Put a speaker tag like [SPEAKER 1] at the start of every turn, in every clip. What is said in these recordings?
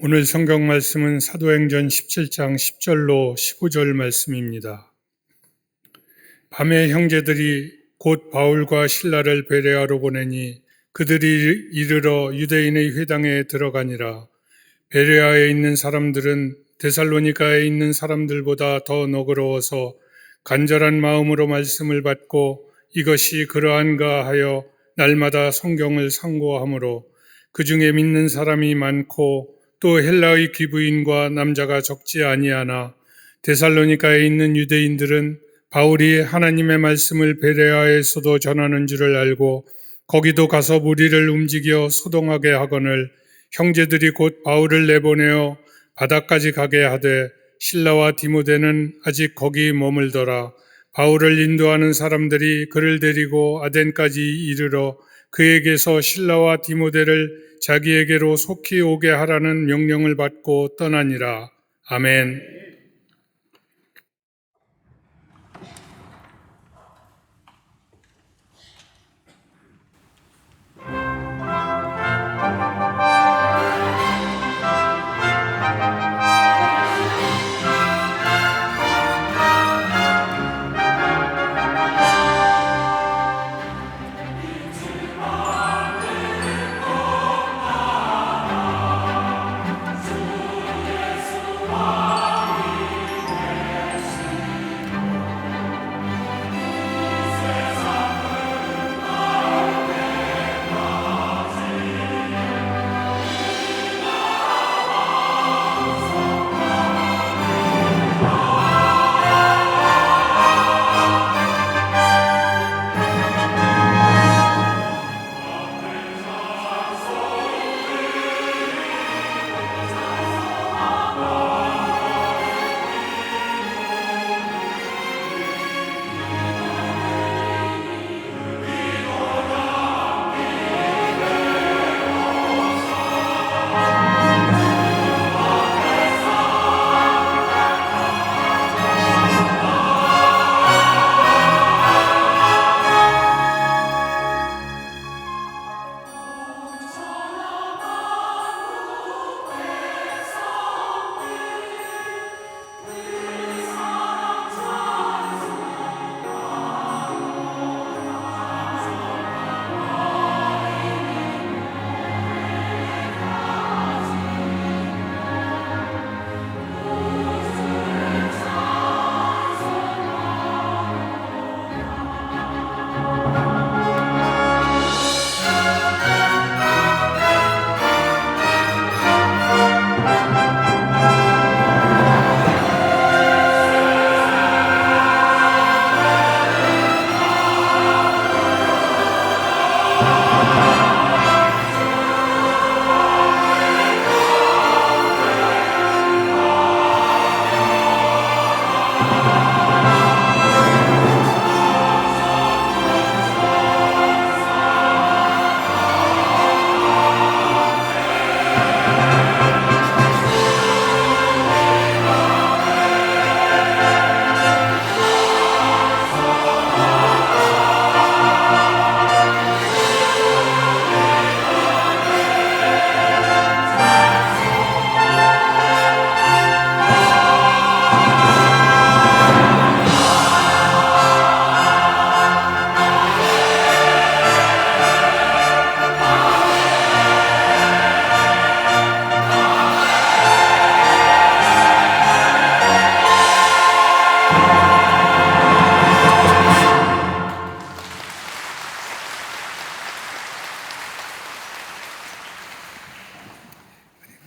[SPEAKER 1] 오늘 성경 말씀은 사도행전 17장 10절로 15절 말씀입니다. 밤에 형제들이 곧 바울과 실라를 베레아로 보내니 그들이 이르러 유대인의 회당에 들어가니라. 베레아에 있는 사람들은 데살로니가에 있는 사람들보다 더 너그러워서 간절한 마음으로 말씀을 받고 이것이 그러한가 하여 날마다 성경을 상고하므로 그 중에 믿는 사람이 많고 또 헬라의 귀부인과 남자가 적지 아니하나 데살로니가에 있는 유대인들은 바울이 하나님의 말씀을 베레아에서도 전하는 줄을 알고 거기도 가서 무리를 움직여 소동하게 하거늘 형제들이 곧 바울을 내보내어 바다까지 가게 하되 실라와 디모데는 아직 거기 머물더라. 바울을 인도하는 사람들이 그를 데리고 아덴까지 이르러 그에게서 실라와 디모데를 자기에게로 속히 오게 하라는 명령을 받고 떠나니라. 아멘.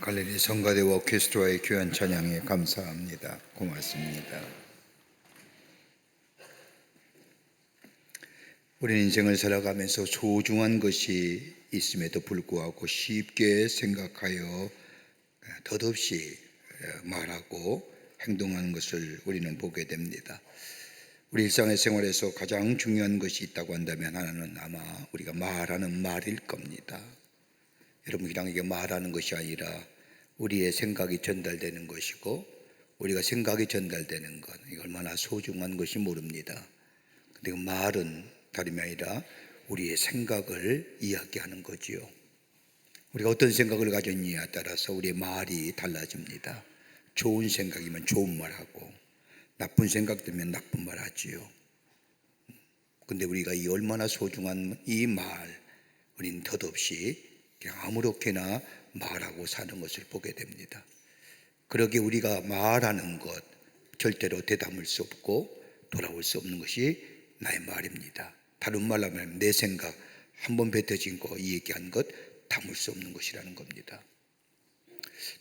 [SPEAKER 2] 갈릴리 성가대와 오케스트라의 귀한 찬양에 감사합니다. 고맙습니다. 우리 인생을 살아가면서 소중한 것이 있음에도 불구하고 쉽게 생각하여 덧없이 말하고 행동하는 것을 우리는 보게 됩니다. 우리 일상의 생활에서 가장 중요한 것이 있다고 한다면 하나는 아마 우리가 말하는 말일 겁니다. 여러분, 그냥 이게 말하는 것이 아니라 우리의 생각이 전달되는 것이고 우리가 생각이 전달되는 것, 이게 얼마나 소중한 것이 모릅니다. 근데 그 말은 다름이 아니라 우리의 생각을 이야기하는 거지요. 우리가 어떤 생각을 가졌느냐에 따라서 우리의 말이 달라집니다. 좋은 생각이면 좋은 말하고 나쁜 생각 들면 나쁜 말 하지요. 근데 우리가 이 얼마나 소중한 이 말, 우리는 덧없이 그냥 아무렇게나 말하고 사는 것을 보게 됩니다. 그러기에 우리가 말하는 것 절대로 되담을 수 없고 돌아올 수 없는 것이 나의 말입니다. 다른 말로 하면 내 생각 한번 뱉어진 거, 이 얘기한 것 담을 수 없는 것이라는 겁니다.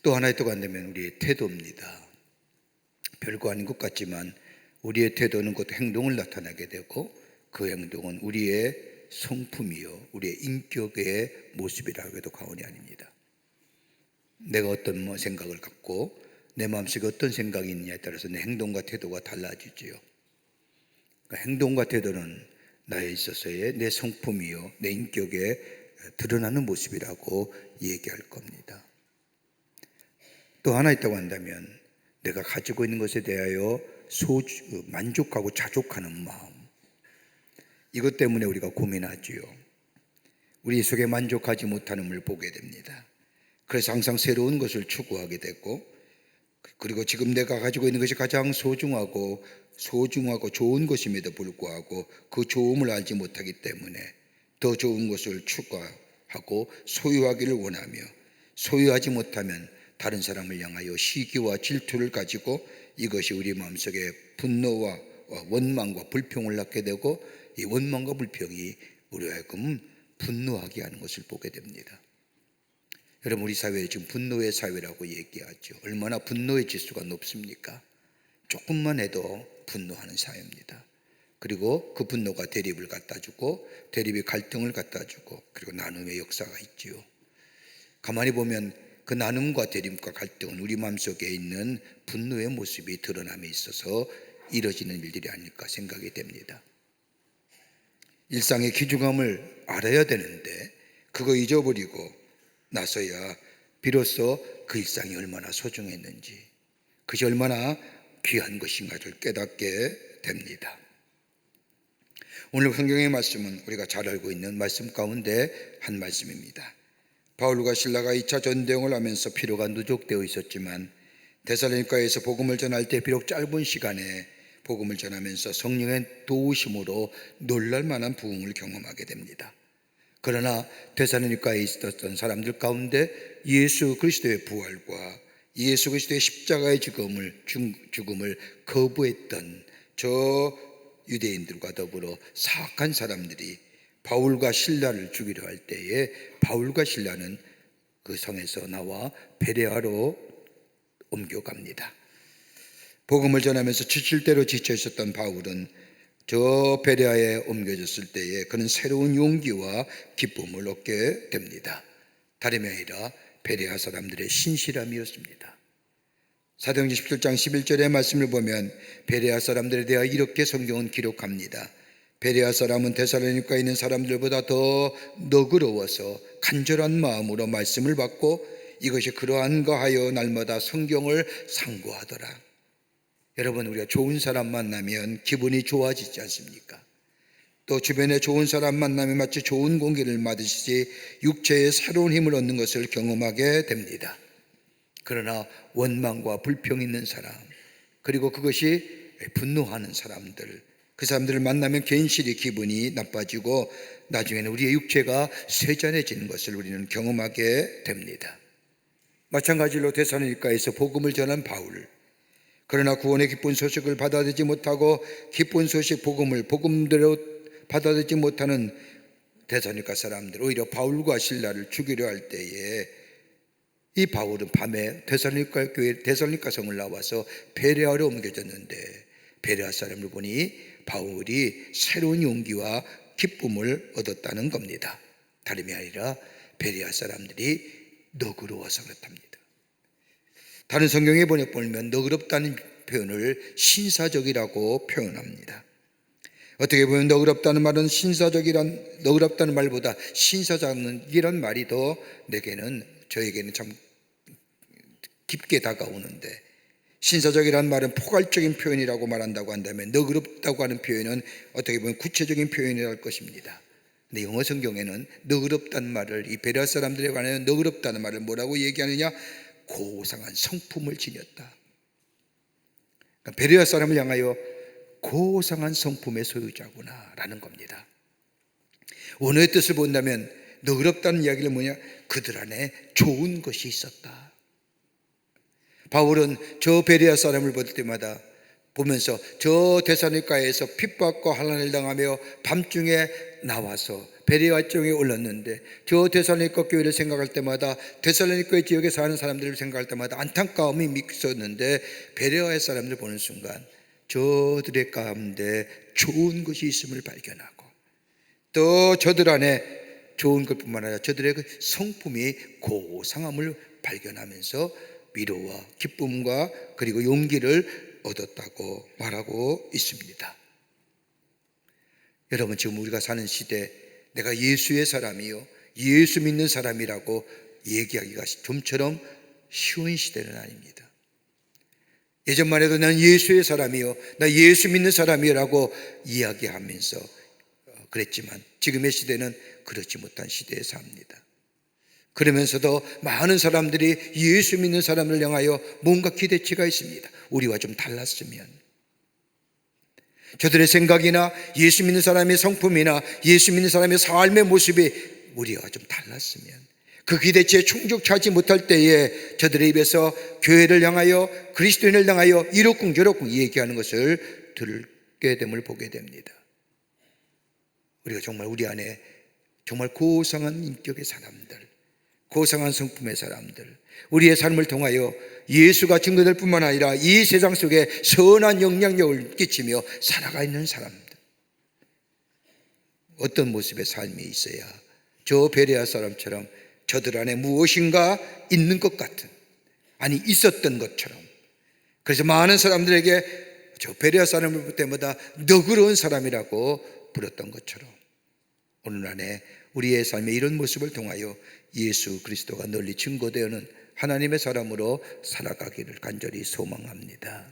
[SPEAKER 2] 또 하나 있다고 한다면 우리의 태도입니다. 별거 아닌 것 같지만 우리의 태도는 곧 행동을 나타나게 되고 그 행동은 우리의 성품이요 우리의 인격의 모습이라고 해도 과언이 아닙니다. 내가 어떤 생각을 갖고 내 마음속에 어떤 생각이 있느냐에 따라서 내 행동과 태도가 달라지지요. 그러니까 행동과 태도는 나에 있어서의 내 성품이요 내 인격에 드러나는 모습이라고 얘기할 겁니다. 또 하나 있다고 한다면 내가 가지고 있는 것에 대하여 만족하고 자족하는 마음, 이것 때문에 우리가 고민하지요. 우리 속에 만족하지 못함을 보게 됩니다. 그래서 항상 새로운 것을 추구하게 되고, 그리고 지금 내가 가지고 있는 것이 가장 소중하고 좋은 것임에도 불구하고 그 좋음을 알지 못하기 때문에 더 좋은 것을 추구하고 소유하기를 원하며, 소유하지 못하면 다른 사람을 향하여 시기와 질투를 가지고 이것이 우리 마음속에 분노와 원망과 불평을 낳게 되고, 이 원망과 불평이 우리로 하여금 분노하게 하는 것을 보게 됩니다. 여러분, 우리 사회에 지금 분노의 사회라고 얘기하죠. 얼마나 분노의 지수가 높습니까? 조금만 해도 분노하는 사회입니다. 그리고 그 분노가 대립을 갖다 주고, 대립이 갈등을 갖다 주고, 그리고 나눔의 역사가 있지요. 가만히 보면 그 나눔과 대립과 갈등은 우리 마음속에 있는 분노의 모습이 드러남에 있어서 이뤄지는 일들이 아닐까 생각이 됩니다. 일상의 귀중함을 알아야 되는데 그거 잊어버리고 나서야 비로소 그 일상이 얼마나 소중했는지, 그것이 얼마나 귀한 것인가를 깨닫게 됩니다. 오늘 성경의 말씀은 우리가 잘 알고 있는 말씀 가운데 한 말씀입니다. 바울과 실라가 2차 전대용을 하면서 피로가 누적되어 있었지만 데살로니가에서 복음을 전할 때 비록 짧은 시간에 복음을 전하면서 성령의 도우심으로 놀랄 만한 부흥을 경험하게 됩니다. 그러나 데살로니가에 있었던 사람들 가운데 예수 그리스도의 부활과 예수 그리스도의 십자가의 죽음을 거부했던 저 유대인들과 더불어 사악한 사람들이 바울과 실라를 죽이려 할 때에 바울과 실라는 그 성에서 나와 베레아로 옮겨갑니다. 복음을 전하면서 지칠 대로 지쳐 있었던 바울은 저 베레아에 옮겨졌을 때에 그는 새로운 용기와 기쁨을 얻게 됩니다. 다름이 아니라 베레아 사람들의 신실함이었습니다. 사도행전 17장 11절의 말씀을 보면 베레아 사람들에 대하여 이렇게 성경은 기록합니다. 베레아 사람은 데살로니가에 있는 사람들보다 더 너그러워서 간절한 마음으로 말씀을 받고 이것이 그러한가 하여 날마다 성경을 상고하더라. 여러분, 우리가 좋은 사람 만나면 기분이 좋아지지 않습니까? 또 주변에 좋은 사람 만나면 마치 좋은 공기를 맞으시지 육체의 새로운 힘을 얻는 것을 경험하게 됩니다. 그러나 원망과 불평 있는 사람, 그리고 그것이 분노하는 사람들, 그 사람들을 만나면 괜시리 기분이 나빠지고 나중에는 우리의 육체가 쇠잔해지는 것을 우리는 경험하게 됩니다. 마찬가지로 데살로니가에서 복음을 전한 바울, 그러나 구원의 기쁜 소식을 받아들이지 못하고 기쁜 소식 복음대로 받아들이지 못하는 데살로니가 사람들, 오히려 바울과 실라를 죽이려 할 때에 이 바울은 밤에 데살로니가 성을 나와서 베레아로 옮겨졌는데 베레아 사람을 보니 바울이 새로운 용기와 기쁨을 얻었다는 겁니다. 다름이 아니라 베레아 사람들이 너그러워서 그렇답니다. 다른 성경에 보면 너그럽다는 표현을 신사적이라고 표현합니다. 어떻게 보면 너그럽다는 말은 너그럽다는 말보다 신사적이란 말이 더 저에게는 참 깊게 다가오는데, 신사적이라는 말은 포괄적인 표현이라고 말한다고 한다면 너그럽다고 하는 표현은 어떻게 보면 구체적인 표현이랄 것입니다. 근데 영어 성경에는 너그럽다는 말을, 이 베레아 사람들에 관하여 너그럽다는 말을 뭐라고 얘기하느냐? 고상한 성품을 지녔다. 그러니까 베레아 사람을 향하여 고상한 성품의 소유자구나 라는 겁니다. 원어의 뜻을 본다면 너그럽다는 이야기는 뭐냐? 그들 안에 좋은 것이 있었다. 바울은 저 베레아 사람을 볼 때마다 보면서 저 데살로니가에서 핍박과 환난을 당하며 밤중에 나와서 베레아 쪽에 올랐는데, 저 데살로니가 교회를 생각할 때마다, 데살로니가 지역에 사는 사람들을 생각할 때마다 안타까움이 있었는데, 베레아의 사람들 보는 순간 저들의 가운데 좋은 것이 있음을 발견하고, 또 저들 안에 좋은 것뿐만 아니라 저들의 그 성품이 고상함을 발견하면서 위로와 기쁨과 그리고 용기를 얻었다고 말하고 있습니다. 여러분, 지금 우리가 사는 시대, 내가 예수의 사람이요, 예수 믿는 사람이라고 얘기하기가 좀처럼 쉬운 시대는 아닙니다. 예전만 해도 난 예수의 사람이요, 나 예수 믿는 사람이라고 이야기하면서 그랬지만, 지금의 시대는 그렇지 못한 시대에 삽니다. 그러면서도 많은 사람들이 예수 믿는 사람을 향하여 뭔가 기대치가 있습니다. 우리와 좀 달랐으면, 저들의 생각이나 예수 믿는 사람의 성품이나 예수 믿는 사람의 삶의 모습이 우리와 좀 달랐으면, 그 기대치에 충족하지 못할 때에 저들의 입에서 교회를 향하여, 그리스도인을 향하여 이러쿵저러쿵 얘기하는 것을 듣게 됨을 보게 됩니다. 우리가 정말 우리 안에 정말 고상한 인격의 사람들, 고상한 성품의 사람들, 우리의 삶을 통하여 예수가 증거될 뿐만 아니라 이 세상 속에 선한 영향력을 끼치며 살아가 있는 사람들, 어떤 모습의 삶이 있어야 저 베레아 사람처럼 저들 안에 무엇인가 있는 것 같은, 아니 있었던 것처럼, 그래서 많은 사람들에게 저 베레아 사람을 볼 때마다 너그러운 사람이라고 부렸던 것처럼, 오늘 안에 우리의 삶의 이런 모습을 통하여 예수 그리스도가 널리 증거되어는 하나님의 사람으로 살아가기를 간절히 소망합니다.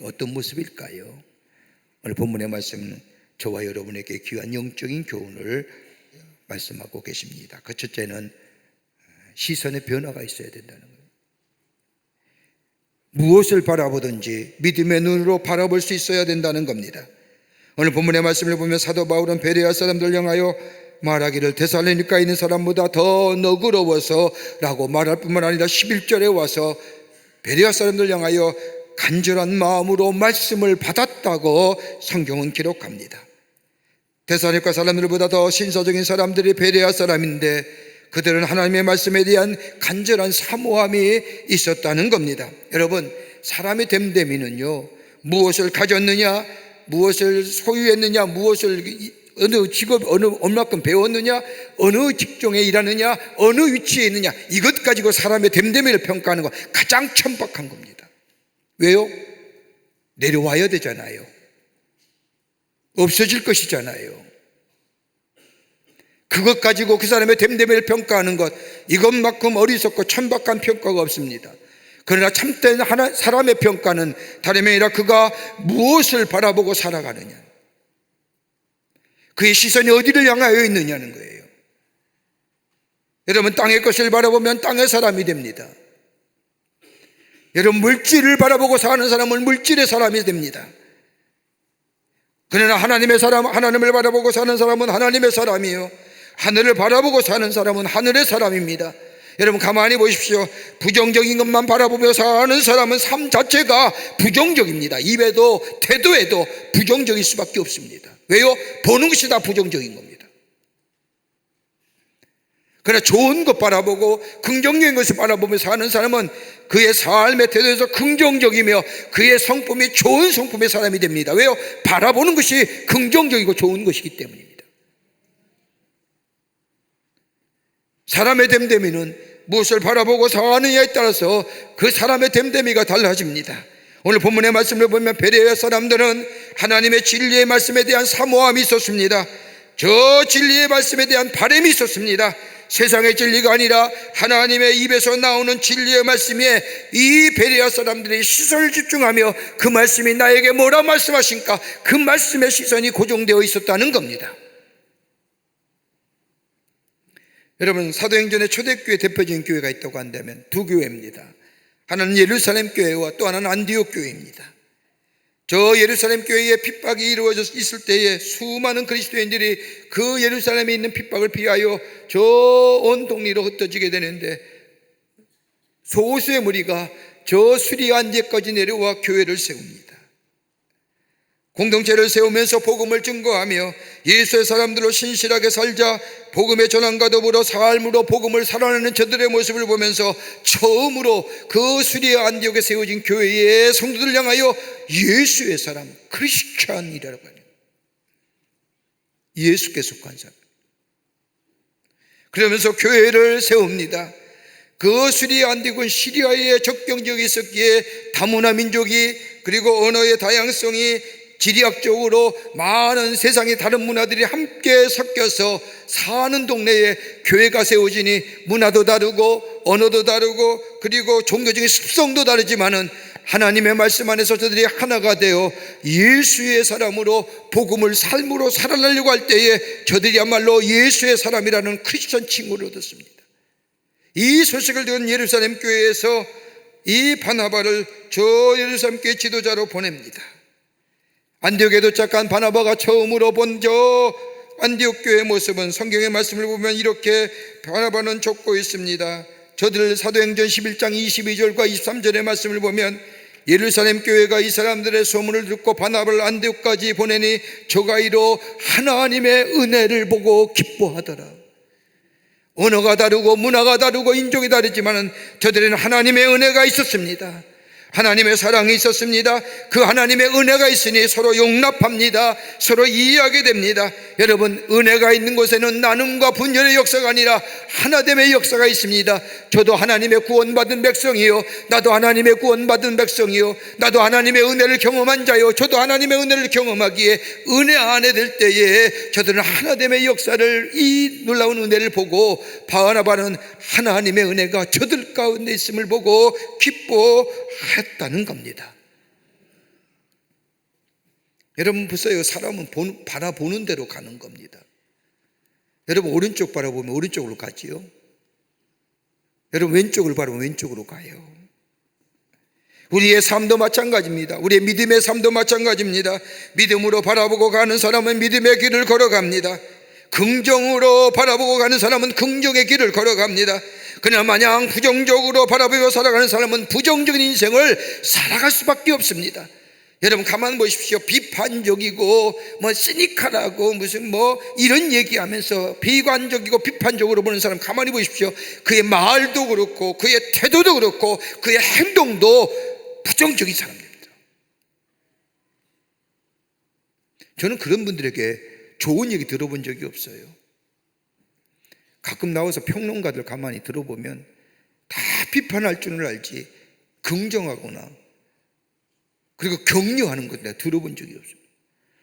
[SPEAKER 2] 어떤 모습일까요? 오늘 본문의 말씀은 저와 여러분에게 귀한 영적인 교훈을 말씀하고 계십니다. 그 첫째는 시선의 변화가 있어야 된다는 거예요. 무엇을 바라보든지 믿음의 눈으로 바라볼 수 있어야 된다는 겁니다. 오늘 본문의 말씀을 보면 사도 바울은 베레아 사람들 향하여 말하기를 데살로니가에 있는 사람보다 더 너그러워서 라고 말할 뿐만 아니라 11절에 와서 베레아 사람들 향하여 간절한 마음으로 말씀을 받았다고 성경은 기록합니다. 데살로니가 사람들보다 더 신사적인 사람들이 베레아 사람인데, 그들은 하나님의 말씀에 대한 간절한 사모함이 있었다는 겁니다. 여러분, 사람의 됨됨이는요, 무엇을 가졌느냐, 무엇을 소유했느냐, 무엇을 어느 직업, 얼마큼 배웠느냐, 어느 직종에 일하느냐, 어느 위치에 있느냐, 이것 가지고 사람의 됨됨이를 평가하는 거 가장 천박한 겁니다. 왜요? 내려와야 되잖아요. 없어질 것이잖아요. 그것 가지고 그 사람의 됨됨이를 평가하는 것, 이것만큼 어리석고 천박한 평가가 없습니다. 그러나 참된 사람의 평가는 다름이 아니라 그가 무엇을 바라보고 살아가느냐, 그의 시선이 어디를 향하여 있느냐는 거예요. 여러분, 땅의 것을 바라보면 땅의 사람이 됩니다. 여러분, 물질을 바라보고 사는 사람은 물질의 사람이 됩니다. 그러나 하나님의 사람, 하나님을 바라보고 사는 사람은 하나님의 사람이요, 하늘을 바라보고 사는 사람은 하늘의 사람입니다. 여러분, 가만히 보십시오. 부정적인 것만 바라보며 사는 사람은 삶 자체가 부정적입니다. 입에도 태도에도 부정적일 수밖에 없습니다. 왜요? 보는 것이 다 부정적인 겁니다. 그러나 좋은 것 바라보고 긍정적인 것을 바라보며 사는 사람은 그의 삶의 태도에서 긍정적이며 그의 성품이 좋은 성품의 사람이 됩니다. 왜요? 바라보는 것이 긍정적이고 좋은 것이기 때문입니다. 사람의 됨됨이는 무엇을 바라보고 사느냐에 따라서 그 사람의 됨됨이가 달라집니다. 오늘 본문의 말씀을 보면 베레아 사람들은 하나님의 진리의 말씀에 대한 사모함이 있었습니다. 저 진리의 말씀에 대한 바람이 있었습니다. 세상의 진리가 아니라 하나님의 입에서 나오는 진리의 말씀에 이 베레아 사람들이 시선을 집중하며 그 말씀이 나에게 뭐라 말씀하신가, 그 말씀의 시선이 고정되어 있었다는 겁니다. 여러분, 사도행전의 초대교회 대표적인 교회가 있다고 한다면 두 교회입니다. 하나는 예루살렘 교회와 또 하나는 안디옥 교회입니다. 저 예루살렘 교회에 핍박이 이루어져 있을 때에 수많은 그리스도인들이 그 예루살렘에 있는 핍박을 피하여 저 온 동리로 흩어지게 되는데, 소수의 무리가 저 수리아 안디옥까지 내려와 교회를 세웁니다. 공동체를 세우면서 복음을 증거하며 예수의 사람들로 신실하게 살자 복음의 전환과 더불어 삶으로 복음을 살아내는 저들의 모습을 보면서 처음으로 그 수리아 안디옥에 세워진 교회의 성도들을 향하여 예수의 사람, 크리스찬이라고 하는, 예수께 속한 사람, 그러면서 교회를 세웁니다. 그 수리아 안디옥은 시리아의 접경지역에 있었기에 다문화 민족이, 그리고 언어의 다양성이, 지리학적으로 많은 세상의 다른 문화들이 함께 섞여서 사는 동네에 교회가 세워지니 문화도 다르고 언어도 다르고 그리고 종교적인 습성도 다르지만은 하나님의 말씀 안에서 저들이 하나가 되어 예수의 사람으로 복음을 삶으로 살아내려고 할 때에 저들이야말로 예수의 사람이라는 크리스천 칭호를 얻었습니다. 이 소식을 들은 예루살렘 교회에서 이 바나바를 저 예루살렘 교회 지도자로 보냅니다. 안디옥에 도착한 바나바가 처음으로 본 저 안디옥 교회의 모습은 성경의 말씀을 보면 이렇게 바나바는 적고 있습니다. 저들 사도행전 11장 22절과 23절의 말씀을 보면 예루살렘 교회가 이 사람들의 소문을 듣고 바나바를 안디옥까지 보내니 저가 이로 하나님의 은혜를 보고 기뻐하더라. 언어가 다르고 문화가 다르고 인종이 다르지만 저들에는 하나님의 은혜가 있었습니다. 하나님의 사랑이 있었습니다. 그 하나님의 은혜가 있으니 서로 용납합니다. 서로 이해하게 됩니다. 여러분, 은혜가 있는 곳에는 나눔과 분열의 역사가 아니라 하나됨의 역사가 있습니다. 저도 하나님의 구원받은 백성이요, 나도 하나님의 구원받은 백성이요, 나도 하나님의 은혜를 경험한 자요, 저도 하나님의 은혜를 경험하기에 은혜 안에 들 때에 저들은 하나됨의 역사를, 이 놀라운 은혜를 보고 바나바는 하나님의 은혜가 저들 가운데 있음을 보고 기뻐했다는 겁니다. 여러분 보세요. 사람은 바라보는 대로 가는 겁니다. 여러분 오른쪽 바라보면 오른쪽으로 가지요. 여러분 왼쪽을 바라보면 왼쪽으로 가요. 우리의 삶도 마찬가지입니다. 우리의 믿음의 삶도 마찬가지입니다. 믿음으로 바라보고 가는 사람은 믿음의 길을 걸어갑니다. 긍정으로 바라보고 가는 사람은 긍정의 길을 걸어갑니다. 그러나 마냥 부정적으로 바라보고 살아가는 사람은 부정적인 인생을 살아갈 수밖에 없습니다. 여러분 가만 보십시오. 비판적이고 시니컬하고 무슨 이런 얘기하면서 비관적이고 비판적으로 보는 사람 가만히 보십시오. 그의 말도 그렇고 그의 태도도 그렇고 그의 행동도 부정적인 사람입니다. 저는 그런 분들에게 좋은 얘기 들어본 적이 없어요. 가끔 나와서 평론가들 가만히 들어보면 다 비판할 줄을 알지 긍정하거나 그리고 격려하는 것 내가 들어본 적이 없습니다.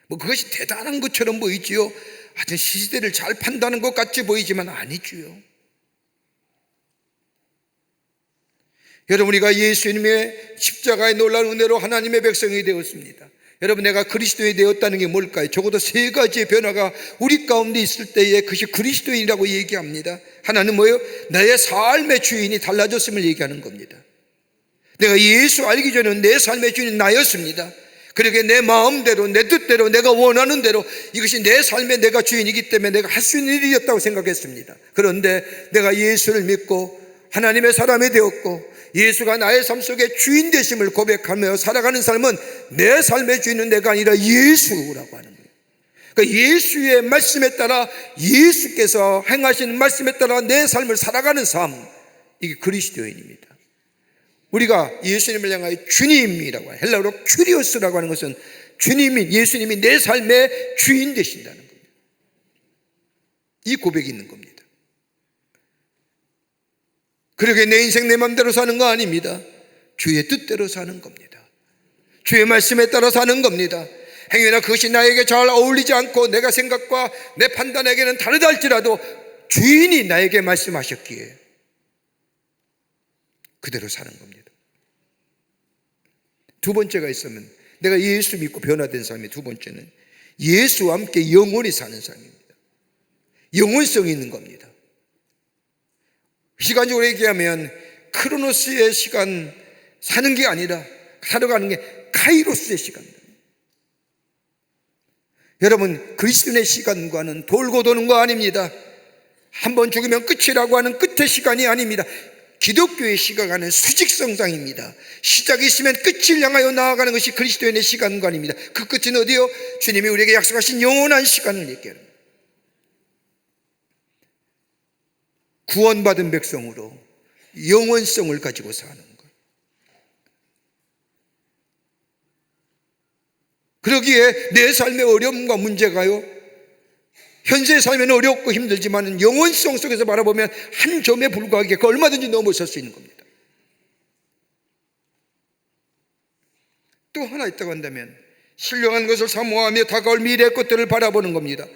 [SPEAKER 2] 그것이 대단한 것처럼 보이지요. 하여튼 시대를 잘 판단하는 것 같이 보이지만 아니지요. 여러분, 우리가 예수님의 십자가의 놀라운 은혜로 하나님의 백성이 되었습니다. 여러분, 내가 그리스도인이 되었다는 게 뭘까요? 적어도 세 가지의 변화가 우리 가운데 있을 때에 그것이 그리스도인이라고 얘기합니다. 하나는 뭐예요? 나의 삶의 주인이 달라졌음을 얘기하는 겁니다. 내가 예수 알기 전에는 내 삶의 주인은 나였습니다. 그러게 내 마음대로 내 뜻대로 내가 원하는 대로 이것이 내 삶의 내가 주인이기 때문에 내가 할 수 있는 일이었다고 생각했습니다. 그런데 내가 예수를 믿고 하나님의 사람이 되었고 예수가 나의 삶 속에 주인 되심을 고백하며 살아가는 삶은 내 삶의 주인은 내가 아니라 예수라고 하는 거예요. 그러니까 예수의 말씀에 따라 예수께서 행하시는 말씀에 따라 내 삶을 살아가는 삶, 이게 그리스도인입니다. 우리가 예수님을 향하여 주님이라고 하는, 헬라어로 큐리오스라고 하는 것은 주님이, 예수님이 내 삶의 주인 되신다는 겁니다. 이 고백이 있는 겁니다. 그러게 내 인생 내 맘대로 사는 거 아닙니다. 주의 뜻대로 사는 겁니다. 주의 말씀에 따라 사는 겁니다. 행여나 그것이 나에게 잘 어울리지 않고 내가 생각과 내 판단에게는 다르다 할지라도 주인이 나에게 말씀하셨기에 그대로 사는 겁니다. 두 번째가 있으면 내가 예수 믿고 변화된 삶의 두 번째는 예수와 함께 영원히 사는 삶입니다. 영원성이 있는 겁니다. 시간적으로 얘기하면 크로노스의 시간, 사는 게 아니라 살아가는 게 카이로스의 시간입니다. 여러분, 그리스도인의 시간과는 돌고 도는 거 아닙니다. 한번 죽으면 끝이라고 하는 끝의 시간이 아닙니다. 기독교의 시간은 수직성장입니다. 시작이 있으면 끝을 향하여 나아가는 것이 그리스도인의 시간관입니다. 그 끝은 어디요? 주님이 우리에게 약속하신 영원한 시간을 얘기합니다. 구원받은 백성으로 영원성을 가지고 사는 것. 그러기에 내 삶의 어려움과 문제가요, 현재의 삶에는 어렵고 힘들지만 영원성 속에서 바라보면 한 점에 불과하게 그 얼마든지 넘어설 수 있는 겁니다. 또 하나 있다고 한다면 신령한 것을 사모하며 다가올 미래의 것들을 바라보는 겁니다.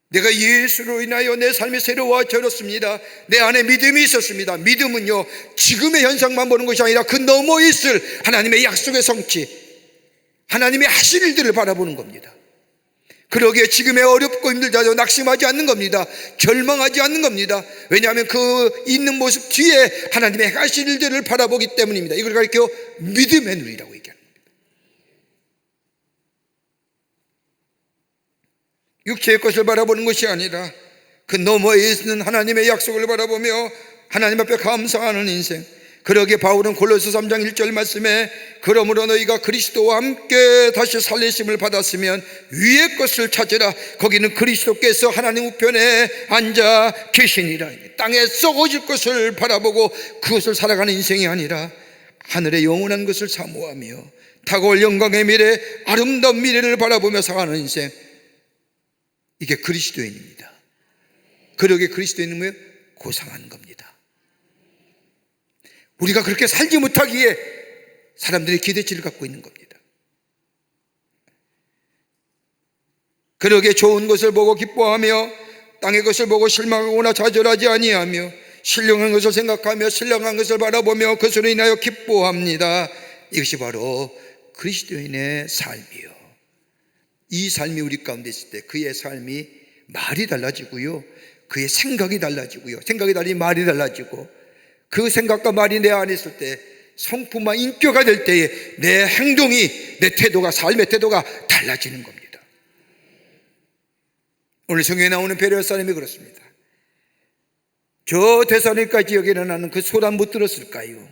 [SPEAKER 2] 내가 예수로 인하여 내 삶이 새로워졌습니다. 내 안에 믿음이 있었습니다. 믿음은요, 지금의 현상만 보는 것이 아니라 그 너머 있을 하나님의 약속의 성취, 하나님의 하실 일들을 바라보는 겁니다. 그러기에 지금의 어렵고 힘들다도 낙심하지 않는 겁니다. 절망하지 않는 겁니다. 왜냐하면 그 있는 모습 뒤에 하나님의 하실 일들을 바라보기 때문입니다. 이걸 가리켜 믿음의 눈이라고 얘기합니다. 육체의 것을 바라보는 것이 아니라 그 너머에 있는 하나님의 약속을 바라보며 하나님 앞에 감사하는 인생. 그러기에 바울은 골로새 3장 1절 말씀에 그러므로 너희가 그리스도와 함께 다시 살리심을 받았으면 위의 것을 찾으라. 거기는 그리스도께서 하나님 우편에 앉아 계시니라. 땅에 썩어질 것을 바라보고 그것을 살아가는 인생이 아니라 하늘의 영원한 것을 사모하며 다가올 영광의 미래, 아름다운 미래를 바라보며 살아가는 인생. 이게 그리스도인입니다. 그러기에 그리스도인은 뭐예요? 고상한 겁니다. 우리가 그렇게 살지 못하기에 사람들이 기대치를 갖고 있는 겁니다. 그러기에 좋은 것을 보고 기뻐하며 땅의 것을 보고 실망하거나 좌절하지 아니하며 신령한 것을 생각하며 신령한 것을 바라보며 그것으로 인하여 기뻐합니다. 이것이 바로 그리스도인의 삶이요. 이 삶이 우리 가운데 있을 때 그의 삶이 말이 달라지고요, 그의 생각이 달라지고요, 생각이 달리면 말이 달라지고, 그 생각과 말이 내 안에 있을 때 성품과 인격화 될 때에 내 행동이, 내 태도가, 삶의 태도가 달라지는 겁니다. 오늘 성경에 나오는 베레아 사람이 그렇습니다. 저 데살로니가 지역에 나는 그 소란 못 들었을까요?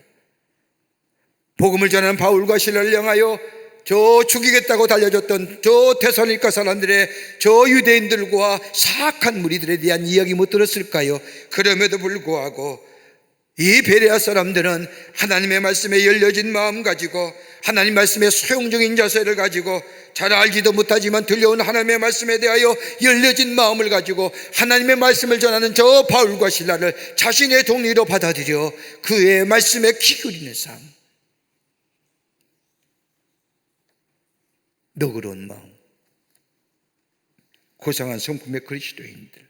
[SPEAKER 2] 복음을 전하는 바울과 실라를 향하여 저 죽이겠다고 달려졌던 저 데살로니가 사람들의 저 유대인들과 사악한 무리들에 대한 이야기 못 들었을까요? 그럼에도 불구하고 이 베레아 사람들은 하나님의 말씀에 열려진 마음 가지고, 하나님 말씀의 소용적인 자세를 가지고, 잘 알지도 못하지만 들려온 하나님의 말씀에 대하여 열려진 마음을 가지고 하나님의 말씀을 전하는 저 바울과 실라를 자신의 동리로 받아들여 그의 말씀에 귀 기울이는 삶, 너그러운 마음, 고상한 성품의 그리스도인들.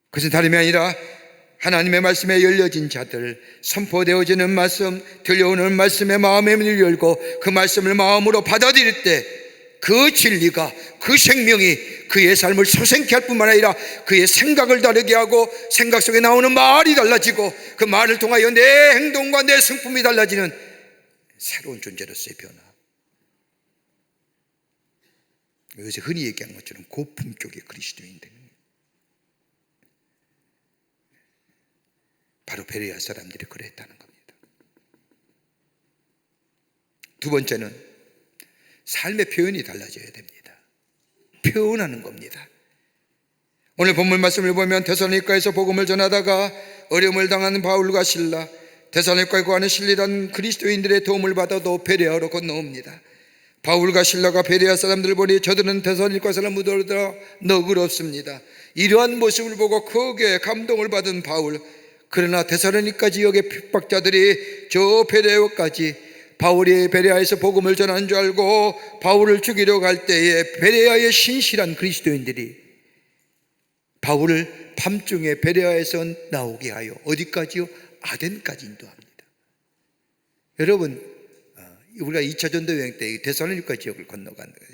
[SPEAKER 2] 그것은 다름이 아니라 하나님의 말씀에 열려진 자들, 선포되어지는 말씀, 들려오는 말씀에 마음의 문을 열고 그 말씀을 마음으로 받아들일 때 그 진리가, 그 생명이 그의 삶을 소생케 할 뿐만 아니라 그의 생각을 다르게 하고 생각 속에 나오는 말이 달라지고 그 말을 통하여 내 행동과 내 성품이 달라지는 새로운 존재로서의 변화. 여기서 흔히 얘기하는 것처럼 고품격의 그리스도인들, 바로 베레아 사람들이 그랬다는 겁니다. 두 번째는 삶의 표현이 달라져야 됩니다. 표현하는 겁니다. 오늘 본문 말씀을 보면 데살로니가에서 복음을 전하다가 어려움을 당하는 바울과 실라, 데살로니가에 거하는 신실한 그리스도인들의 도움을 받아도 베레아로 건너옵니다. 바울과 실라가 베레아 사람들을 보니 저들은 데살로니가 사람보다 너그럽습니다. 이러한 모습을 보고 크게 감동을 받은 바울, 그러나 데살로니가 지역의 핍박자들이 저 베레아까지 바울이 베레아에서 복음을 전하는 줄 알고 바울을 죽이려 갈 때에 베레아의 신실한 그리스도인들이 바울을 밤중에 베레아에서 나오게 하여 어디까지요? 아덴까지 인도합니다. 여러분, 우리가 2차 전도 여행 때 데살로니가 지역을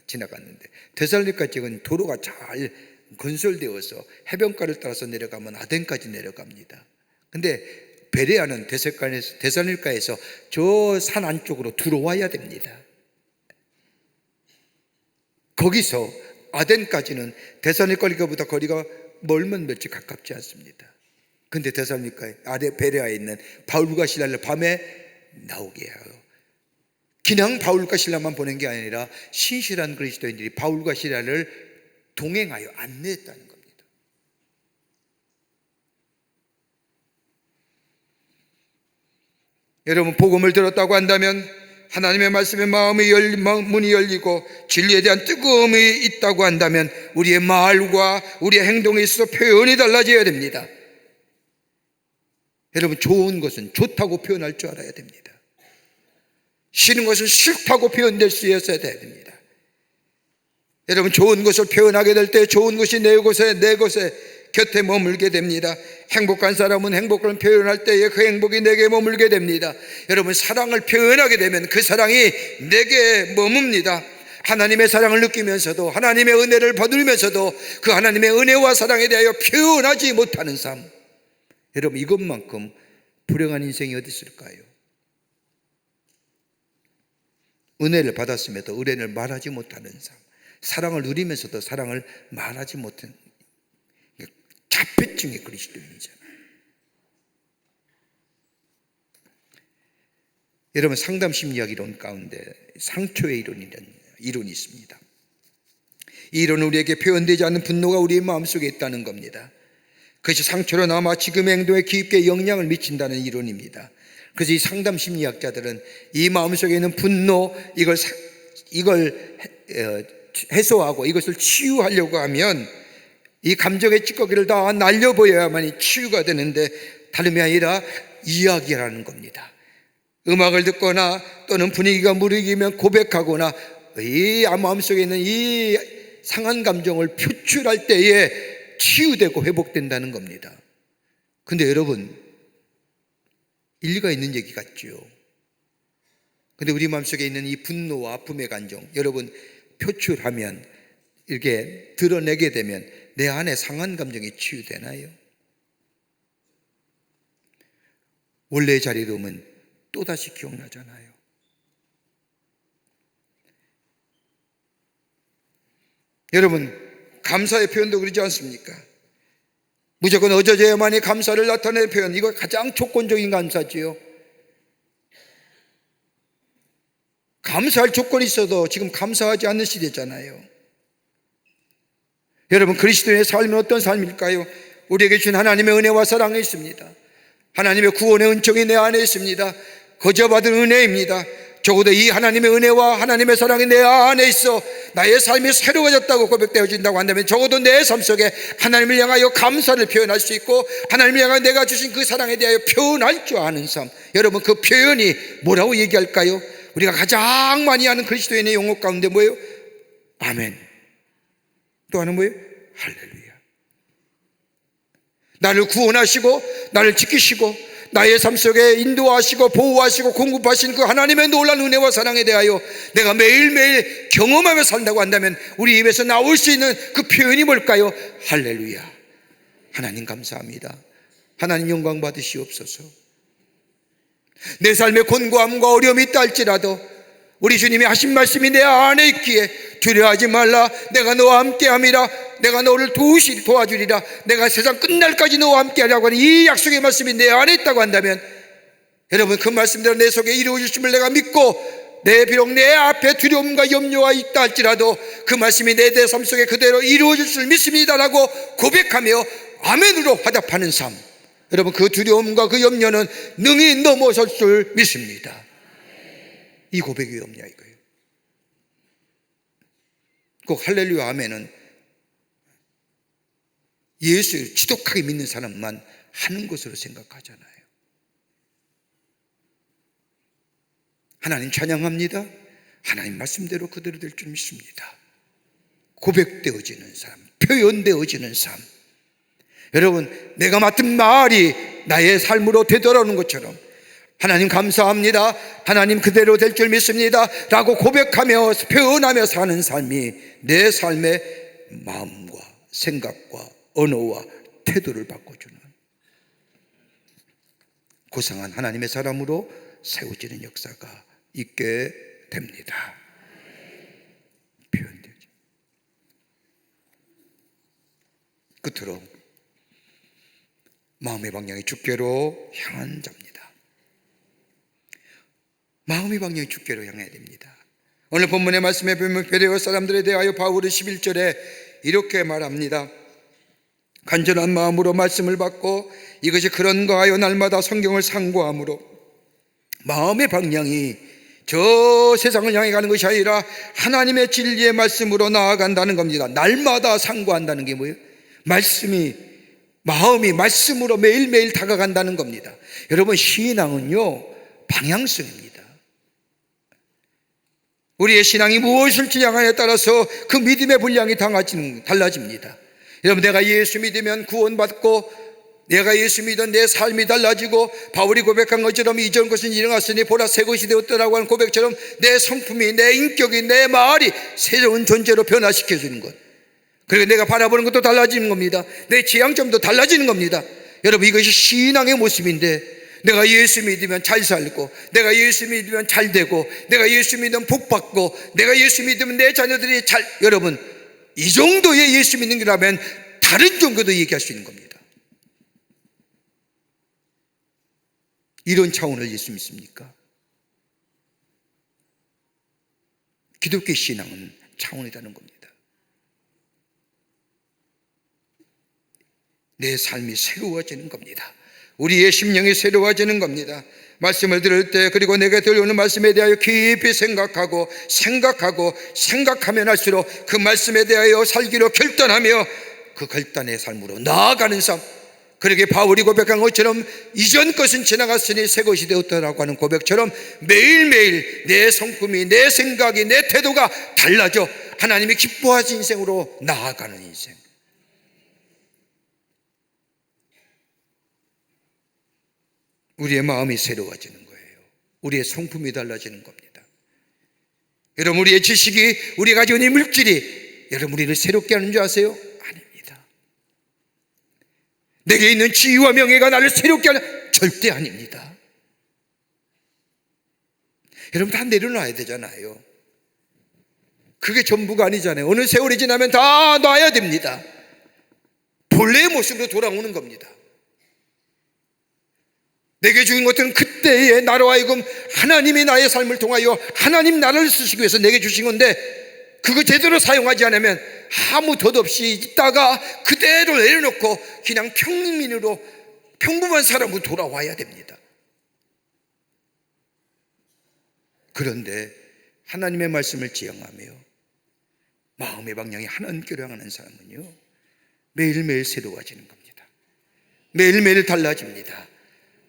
[SPEAKER 2] 지나갔는데 데살로니가 지역은 도로가 잘 건설되어서 해변가를 따라서 내려가면 아덴까지 내려갑니다. 근데 베레아는 데살로니가에서 저 산 안쪽으로 들어와야 됩니다. 거기서 아덴까지는 데살로니가보다 거리가 멀면 멀지 가깝지 않습니다. 근데 베레아에 있는 바울과 실라를 밤에 나오게 해요. 그냥 바울과 실라만 보낸 게 아니라 신실한 그리스도인들이 바울과 실라를 동행하여 안내했다는 겁니다. 여러분, 복음을 들었다고 한다면 하나님의 말씀에 문이 열리고 진리에 대한 뜨거움이 있다고 한다면 우리의 말과 우리의 행동에 있어서 표현이 달라져야 됩니다. 여러분, 좋은 것은 좋다고 표현할 줄 알아야 됩니다. 싫은 것은 싫다고 표현될 수 있어야 됩니다. 여러분, 좋은 것을 표현하게 될 때 좋은 것이 내 곳에 곁에 머물게 됩니다. 행복한 사람은 행복을 표현할 때에 그 행복이 내게 머물게 됩니다. 여러분, 사랑을 표현하게 되면 그 사랑이 내게 머뭅니다. 하나님의 사랑을 느끼면서도 하나님의 은혜를 받으면서도 그 하나님의 은혜와 사랑에 대하여 표현하지 못하는 삶, 여러분, 이것만큼 불행한 인생이 어디 있을까요? 은혜를 받았음에도 은혜를 말하지 못하는 삶, 사랑을 누리면서도 사랑을 말하지 못하는 자폐증의 그리스도인이잖아요. 여러분, 상담 심리학 이론 가운데 상초의 이론이라는 이론이 있습니다. 이 이론은 우리에게 표현되지 않는 분노가 우리의 마음속에 있다는 겁니다. 그것이 상처로 남아 지금의 행동에 깊게 영향을 미친다는 이론입니다. 그래서 이 상담 심리학자들은 이 마음속에 있는 분노, 이걸 해소하고 이것을 치유하려고 하면 이 감정의 찌꺼기를 다 날려버려야만이 치유가 되는데, 다름이 아니라 이야기라는 겁니다. 음악을 듣거나 또는 분위기가 무르익으면 고백하거나 이 마음속에 있는 이 상한 감정을 표출할 때에 치유되고 회복된다는 겁니다. 근데 여러분, 일리가 있는 얘기 같죠? 근데 우리 마음속에 있는 이 분노와 아픔의 감정, 여러분, 표출하면, 이렇게 드러내게 되면 내 안에 상한 감정이 치유되나요? 원래의 자리로 오면 또다시 기억나잖아요. 여러분, 감사의 표현도 그러지 않습니까? 무조건 어져져야만이 감사를 나타내는 표현, 이거 가장 조건적인 감사지요. 감사할 조건이 있어도 지금 감사하지 않는 시대잖아요. 여러분, 그리스도의 삶은 어떤 삶일까요? 우리에게 주신 하나님의 은혜와 사랑이 있습니다. 하나님의 구원의 은총이 내 안에 있습니다. 거저 받은 은혜입니다. 적어도 이 하나님의 은혜와 하나님의 사랑이 내 안에 있어 나의 삶이 새로워졌다고 고백되어진다고 한다면, 적어도 내 삶 속에 하나님을 향하여 감사를 표현할 수 있고 하나님을 향하여 내가 주신 그 사랑에 대하여 표현할 줄 아는 삶, 여러분, 그 표현이 뭐라고 얘기할까요? 우리가 가장 많이 하는 그리스도인의 용어 가운데 뭐예요? 아멘. 또 하는 뭐예요? 할렐루야. 나를 구원하시고 나를 지키시고 나의 삶 속에 인도하시고 보호하시고 공급하신 그 하나님의 놀라운 은혜와 사랑에 대하여 내가 매일매일 경험하며 산다고 한다면 우리 입에서 나올 수 있는 그 표현이 뭘까요? 할렐루야. 하나님 감사합니다. 하나님 영광 받으시옵소서. 내 삶에 곤고함과 어려움이 있다 할지라도 우리 주님이 하신 말씀이 내 안에 있기에 두려워하지 말라. 내가 너와 함께함이라. 내가 너를 도와주리라. 내가 세상 끝날까지 너와 함께하라고 하는 이 약속의 말씀이 내 안에 있다고 한다면, 여러분, 그 말씀대로 내 속에 이루어주심을 내가 믿고, 내 비록 내 앞에 두려움과 염려가 있다 할지라도 그 말씀이 내 삶 속에 그대로 이루어질 줄 믿습니다라고 고백하며 아멘으로 화답하는 삶, 여러분, 그 두려움과 그 염려는 능히 넘어설 줄 믿습니다. 이 고백이 없냐 이거예요. 꼭 할렐루야 아멘은 예수를 지독하게 믿는 사람만 하는 것으로 생각하잖아요. 하나님 찬양합니다. 하나님 말씀대로 그대로 될 줄 믿습니다. 고백되어지는 삶, 표현되어지는 삶. 여러분, 내가 맡은 말이 나의 삶으로 되돌아오는 것처럼 하나님 감사합니다. 하나님 그대로 될 줄 믿습니다. 라고 고백하며 표현하며 사는 삶이 내 삶의 마음과 생각과 언어와 태도를 바꿔주는 고상한 하나님의 사람으로 세워지는 역사가 있게 됩니다. 표현되죠. 끝으로 마음의 방향이 주께로 향한 자입니다. 마음의 방향이 주께로 향해야 됩니다. 오늘 본문의 말씀에 보면 베레아 사람들에 대하여 바울은 11절에 이렇게 말합니다. 간절한 마음으로 말씀을 받고 이것이 그런가 하여 날마다 성경을 상고함으로 마음의 방향이 저 세상을 향해 가는 것이 아니라 하나님의 진리의 말씀으로 나아간다는 겁니다. 날마다 상고한다는 게 뭐예요? 마음이 말씀으로 매일매일 다가간다는 겁니다. 여러분, 신앙은요, 방향성입니다. 우리의 신앙이 무엇을 지향하냐에 따라서 그 믿음의 분량이 달라집니다. 여러분, 내가 예수 믿으면 구원받고 내가 예수 믿은 내 삶이 달라지고 바울이 고백한 것처럼 이전 것은 일어났으니 보라 새 것이 되었더라고 하는 고백처럼 내 성품이, 내 인격이, 내 말이 새로운 존재로 변화시켜주는 것, 그리고 내가 바라보는 것도 달라지는 겁니다. 내 지향점도 달라지는 겁니다. 여러분, 이것이 신앙의 모습인데 내가 예수 믿으면 잘 살고, 내가 예수 믿으면 잘 되고, 내가 예수 믿으면 복 받고, 내가 예수 믿으면 내 자녀들이 여러분, 이 정도의 예수 믿는 거라면 다른 종교도 얘기할 수 있는 겁니다. 이런 차원을 예수 믿습니까? 기독교 신앙은 차원이라는 겁니다. 내 삶이 새로워지는 겁니다. 우리의 심령이 새로워지는 겁니다. 말씀을 들을 때, 그리고 내게 들려오는 말씀에 대하여 깊이 생각하면 할수록 그 말씀에 대하여 살기로 결단하며 그 결단의 삶으로 나아가는 삶, 그러게 바울이 고백한 것처럼 이전 것은 지나갔으니 새 것이 되었다라고 하는 고백처럼 매일매일 내 성품이, 내 생각이, 내 태도가 달라져 하나님이 기뻐하신 인생으로 나아가는 인생. 우리의 마음이 새로워지는 거예요. 우리의 성품이 달라지는 겁니다. 여러분, 우리의 지식이, 우리가 가지고 있는 물질이 여러분 우리를 새롭게 하는 줄 아세요? 아닙니다. 내게 있는 지위와 명예가 나를 새롭게 하는, 절대 아닙니다. 여러분, 다 내려놔야 되잖아요. 그게 전부가 아니잖아요. 어느 세월이 지나면 다 놔야 됩니다. 본래의 모습으로 돌아오는 겁니다. 내게 주신 것들은 그때의 나로 하여금 하나님이 나의 삶을 통하여 하나님 나라를 쓰시기 위해서 내게 주신 건데, 그거 제대로 사용하지 않으면 아무 덧없이 있다가 그대로 내려놓고 그냥 평민으로, 평범한 사람으로 돌아와야 됩니다. 그런데 하나님의 말씀을 지향하며 마음의 방향이 하나님께로 향하는 사람은요, 매일매일 새로워지는 겁니다. 매일매일 달라집니다.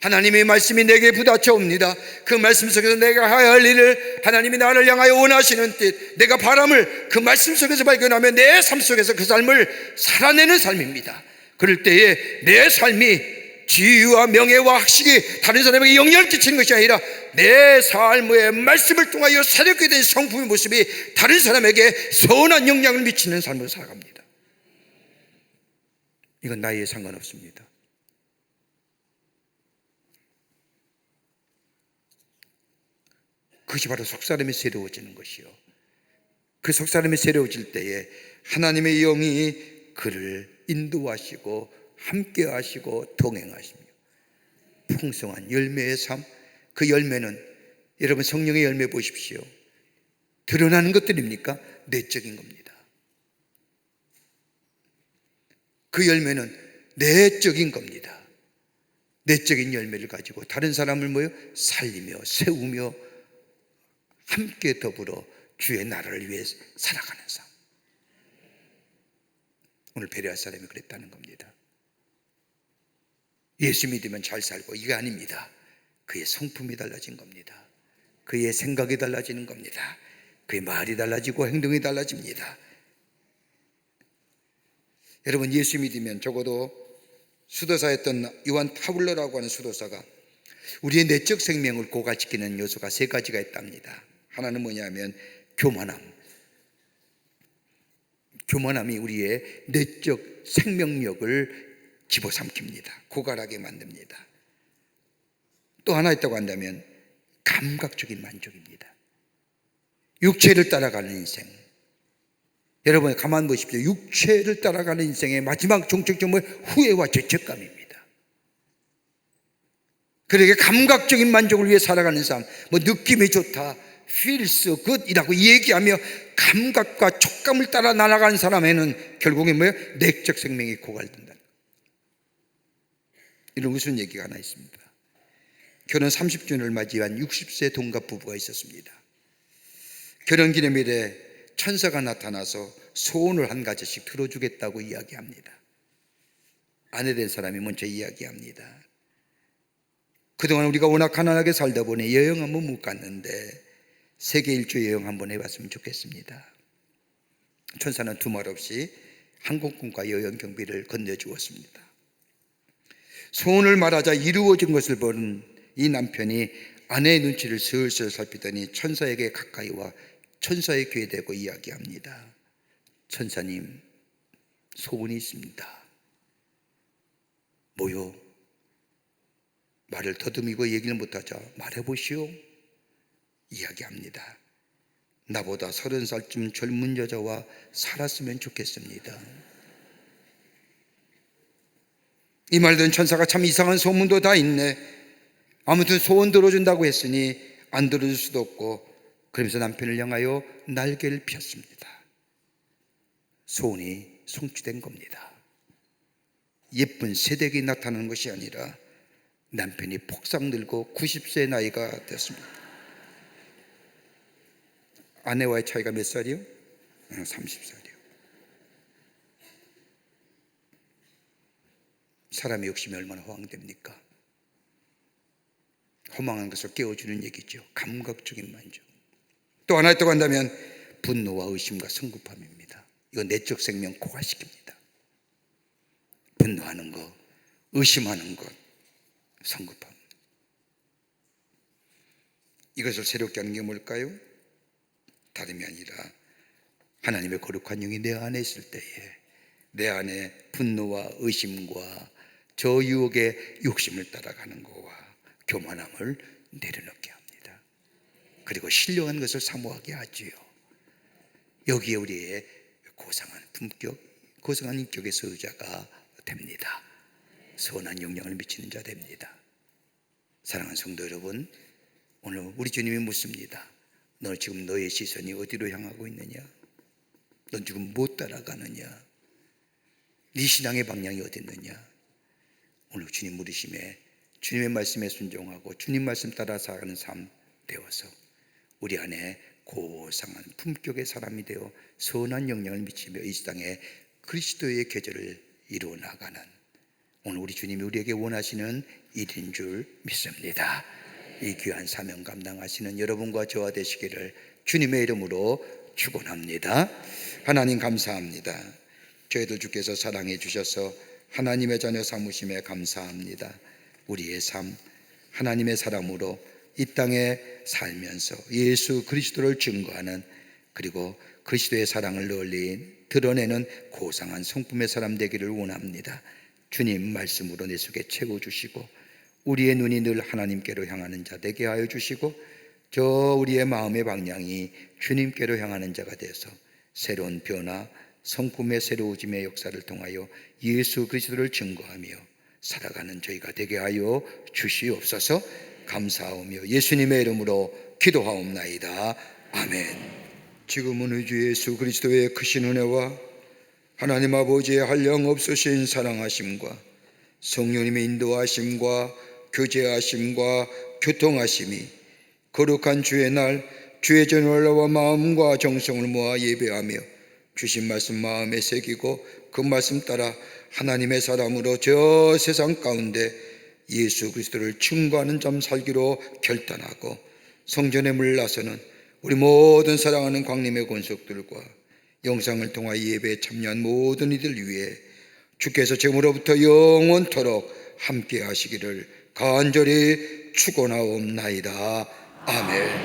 [SPEAKER 2] 하나님의 말씀이 내게 부딪혀 옵니다. 그 말씀 속에서 내가 해야 할 일을, 하나님이 나를 향하여 원하시는 뜻, 내가 바람을 그 말씀 속에서 발견하며 내 삶 속에서 그 삶을 살아내는 삶입니다. 그럴 때에 내 삶이 지위와 명예와 학식이 다른 사람에게 영향을 끼치는 것이 아니라 내 삶의 말씀을 통하여 새롭게 된 성품의 모습이 다른 사람에게 선한 영향을 미치는 삶으로 살아갑니다. 이건 나이에 상관없습니다. 그것이 바로 속사람이 새로워지는 것이요, 그 속사람이 새로워질 때에 하나님의 영이 그를 인도하시고 함께하시고 동행하시며 풍성한 열매의 삶, 그 열매는 여러분 성령의 열매 보십시오. 드러나는 것들입니까? 내적인 겁니다. 그 열매는 내적인 겁니다. 내적인 열매를 가지고 다른 사람을 살리며 세우며 함께 더불어 주의 나라를 위해 살아가는 삶. 오늘 베레아 사람이 그랬다는 겁니다. 예수 믿으면 잘 살고, 이게 아닙니다. 그의 성품이 달라진 겁니다. 그의 생각이 달라지는 겁니다. 그의 말이 달라지고 행동이 달라집니다. 여러분, 예수 믿으면 적어도 수도사였던 요한 타블러라고 하는 수도사가 우리의 내적 생명을 고갈시키는 요소가 3가지가 있답니다. 하나는 뭐냐면 교만함. 교만함이 우리의 내적 생명력을 집어삼킵니다. 고갈하게 만듭니다. 또 하나 있다고 한다면 감각적인 만족입니다. 육체를 따라가는 인생. 여러분 가만 보십시오. 육체를 따라가는 인생의 마지막 종착점은 후회와 죄책감입니다. 그러게 감각적인 만족을 위해 살아가는 삶, 느낌이 좋다, feels good이라고 얘기하며 감각과 촉감을 따라 날아가는 사람에는 결국에 내적 생명이 고갈된다. 이런 무슨 얘기가 하나 있습니다. 결혼 30주년을 맞이한 60세 동갑 부부가 있었습니다. 결혼기념일에 천사가 나타나서 소원을 한 가지씩 들어주겠다고 이야기합니다. 아내 된 사람이 먼저 이야기합니다. 그동안 우리가 워낙 가난하게 살다 보니 여행 한번 못 갔는데 세계 일주 여행 한번 해봤으면 좋겠습니다. 천사는 두말 없이 항공권과 여행 경비를 건네주었습니다. 소원을 말하자 이루어진 것을 보는 이 남편이 아내의 눈치를 슬슬 살피더니 천사에게 가까이 와 천사의 귀에 대고 이야기합니다. 천사님, 소원이 있습니다. 뭐요? 말을 더듬이고 얘기를 못하자 말해보시오. 이야기합니다. 나보다 30살쯤 젊은 여자와 살았으면 좋겠습니다. 이 말 듣는 천사가 참 이상한 소문도 다 있네. 아무튼 소원 들어준다고 했으니 안 들어줄 수도 없고, 그러면서 남편을 향하여 날개를 폈습니다. 소원이 성취된 겁니다. 예쁜 새댁이 나타나는 것이 아니라 남편이 폭삭 늙고 90세 나이가 됐습니다. 아내와의 차이가 몇 살이요? 30살이요. 사람의 욕심이 얼마나 허황됩니까? 허망한 것을 깨워주는 얘기죠. 감각적인 만족. 또 하나 있다고 한다면 분노와 의심과 성급함입니다. 이거 내적 생명 고갈시킵니다. 분노하는 것, 의심하는 것, 성급함. 이것을 새롭게 하는 게 뭘까요? 다름이 아니라 하나님의 거룩한 영이 내 안에 있을 때에 내 안에 분노와 의심과 저 유혹의 욕심을 따라가는 것과 교만함을 내려놓게 합니다. 그리고 신령한 것을 사모하게 하지요. 여기에 우리의 고상한 품격, 고상한 인격의 소유자가 됩니다. 선한 영향을 미치는 자 됩니다. 사랑하는 성도 여러분, 오늘 우리 주님이 묻습니다. 너 지금 너의 시선이 어디로 향하고 있느냐? 넌 지금 못 따라가느냐? 네 신앙의 방향이 어디 있느냐? 오늘 주님 물으심에 주님의 말씀에 순종하고 주님 말씀 따라 살아가는 삶 되어서 우리 안에 고상한 품격의 사람이 되어 선한 영향을 미치며 이 땅에 그리스도의 계절을 이루어 나가는 오늘 우리 주님이 우리에게 원하시는 일인 줄 믿습니다. 이 귀한 사명 감당하시는 여러분과 저와 되시기를 주님의 이름으로 축원합니다. 하나님 감사합니다. 저희들 주께서 사랑해 주셔서 하나님의 자녀 삼으심에 감사합니다. 우리의 삶 하나님의 사람으로 이 땅에 살면서 예수 그리스도를 증거하는, 그리고 그리스도의 사랑을 널리 드러내는 고상한 성품의 사람 되기를 원합니다. 주님 말씀으로 내 속에 채워주시고 우리의 눈이 늘 하나님께로 향하는 자 되게 하여 주시고 저 우리의 마음의 방향이 주님께로 향하는 자가 되어서 새로운 변화, 성품의 새로워짐의 역사를 통하여 예수 그리스도를 증거하며 살아가는 저희가 되게 하여 주시옵소서. 감사하오며 예수님의 이름으로 기도하옵나이다. 아멘. 지금은 우리 주 예수 그리스도의 크신 은혜와 하나님 아버지의 한량없으신 사랑하심과 성령님의 인도하심과 교제하심과 교통하심이 거룩한 주의 날 주의 전월로와 마음과 정성을 모아 예배하며 주신 말씀 마음에 새기고 그 말씀 따라 하나님의 사람으로 저 세상 가운데 예수 그리스도를 증거하는 삶 살기로 결단하고 성전에 물러서는 우리 모든 사랑하는 광림의 권속들과 영상을 통하여 예배에 참여한 모든 이들 위해 주께서 지금으로부터 영원토록 함께 하시기를 간절히 축원하옵나이다. 아멘.